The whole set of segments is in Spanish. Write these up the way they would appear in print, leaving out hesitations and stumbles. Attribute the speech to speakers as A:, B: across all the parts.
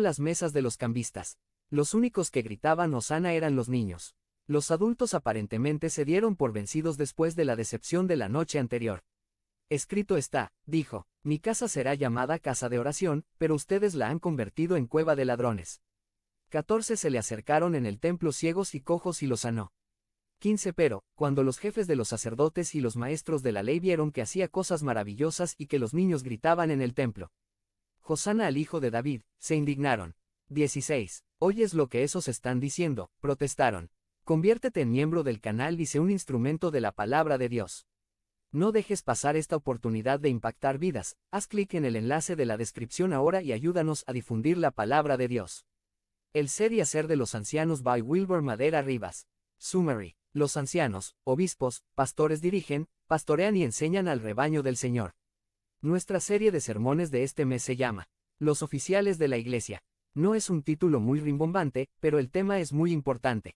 A: las mesas de los cambistas. Los únicos que gritaban hosana eran los niños. Los adultos aparentemente se dieron por vencidos después de la decepción de la noche anterior. Escrito está, dijo, mi casa será llamada casa de oración, pero ustedes la han convertido en cueva de ladrones. 14 Se le acercaron en el templo ciegos y cojos y los sanó. 15 Pero, cuando los jefes de los sacerdotes y los maestros de la ley vieron que hacía cosas maravillosas y que los niños gritaban en el templo, Hosana al hijo de David, se indignaron. 16 Oyes lo que esos están diciendo, protestaron. Conviértete en miembro del canal y sé un instrumento de la palabra de Dios. No dejes pasar esta oportunidad de impactar vidas, haz clic en el enlace de la descripción ahora y ayúdanos a difundir la palabra de Dios. El ser y hacer de los ancianos by Wilbur Madera Rivas. Summary. Los ancianos, obispos, pastores dirigen, pastorean y enseñan al rebaño del Señor. Nuestra serie de sermones de este mes se llama Los oficiales de la Iglesia. No es un título muy rimbombante, pero el tema es muy importante.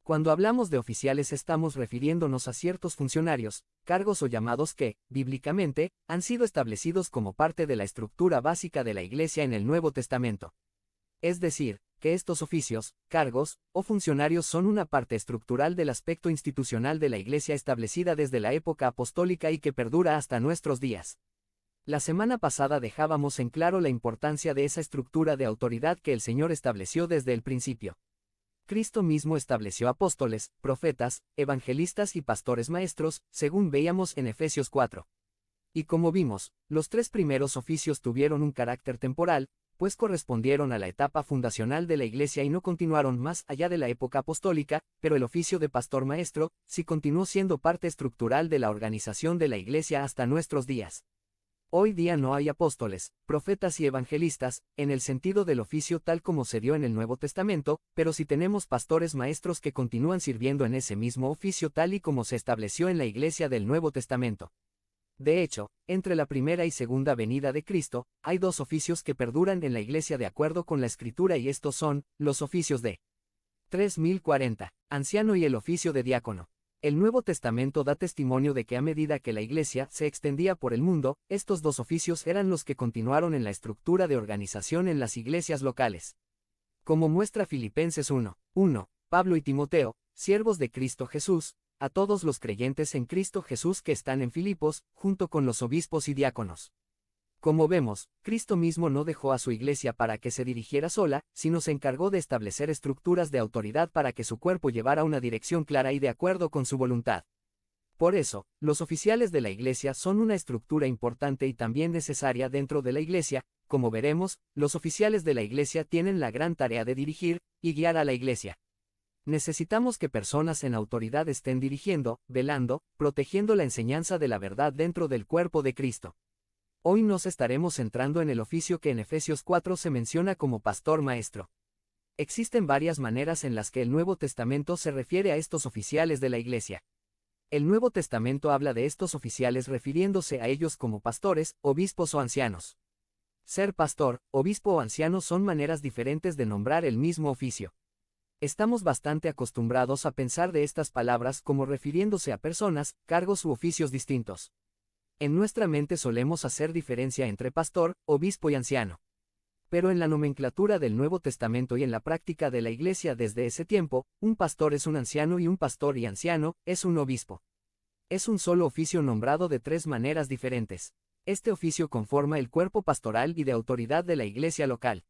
A: Cuando hablamos de oficiales estamos refiriéndonos a ciertos funcionarios, cargos o llamados que, bíblicamente, han sido establecidos como parte de la estructura básica de la Iglesia en el Nuevo Testamento. Es decir, que estos oficios, cargos, o funcionarios son una parte estructural del aspecto institucional de la Iglesia establecida desde la época apostólica y que perdura hasta nuestros días. La semana pasada dejábamos en claro la importancia de esa estructura de autoridad que el Señor estableció desde el principio. Cristo mismo estableció apóstoles, profetas, evangelistas y pastores maestros, según veíamos en Efesios 4. Y como vimos, los tres primeros oficios tuvieron un carácter temporal, pues correspondieron a la etapa fundacional de la Iglesia y no continuaron más allá de la época apostólica, pero el oficio de pastor maestro, sí continuó siendo parte estructural de la organización de la Iglesia hasta nuestros días. Hoy día no hay apóstoles, profetas y evangelistas, en el sentido del oficio tal como se dio en el Nuevo Testamento, pero sí tenemos pastores maestros que continúan sirviendo en ese mismo oficio tal y como se estableció en la Iglesia del Nuevo Testamento. De hecho, entre la primera y segunda venida de Cristo, hay dos oficios que perduran en la Iglesia de acuerdo con la Escritura y estos son, los oficios de 3040, anciano y el oficio de diácono. El Nuevo Testamento da testimonio de que a medida que la Iglesia se extendía por el mundo, estos dos oficios eran los que continuaron en la estructura de organización en las iglesias locales. Como muestra Filipenses 1:1, Pablo y Timoteo, siervos de Cristo Jesús, a todos los creyentes en Cristo Jesús que están en Filipos, junto con los obispos y diáconos. Como vemos, Cristo mismo no dejó a su iglesia para que se dirigiera sola, sino se encargó de establecer estructuras de autoridad para que su cuerpo llevara una dirección clara y de acuerdo con su voluntad. Por eso, los oficiales de la iglesia son una estructura importante y también necesaria dentro de la iglesia. Como veremos, los oficiales de la iglesia tienen la gran tarea de dirigir y guiar a la iglesia. Necesitamos que personas en autoridad estén dirigiendo, velando, protegiendo la enseñanza de la verdad dentro del cuerpo de Cristo. Hoy nos estaremos centrando en el oficio que en Efesios 4 se menciona como pastor maestro. Existen varias maneras en las que el Nuevo Testamento se refiere a estos oficiales de la Iglesia. El Nuevo Testamento habla de estos oficiales refiriéndose a ellos como pastores, obispos o ancianos. Ser pastor, obispo o anciano son maneras diferentes de nombrar el mismo oficio. Estamos bastante acostumbrados a pensar de estas palabras como refiriéndose a personas, cargos u oficios distintos. En nuestra mente solemos hacer diferencia entre pastor, obispo y anciano. Pero en la nomenclatura del Nuevo Testamento y en la práctica de la Iglesia desde ese tiempo, un pastor es un anciano y un pastor y anciano es un obispo. Es un solo oficio nombrado de tres maneras diferentes. Este oficio conforma el cuerpo pastoral y de autoridad de la Iglesia local.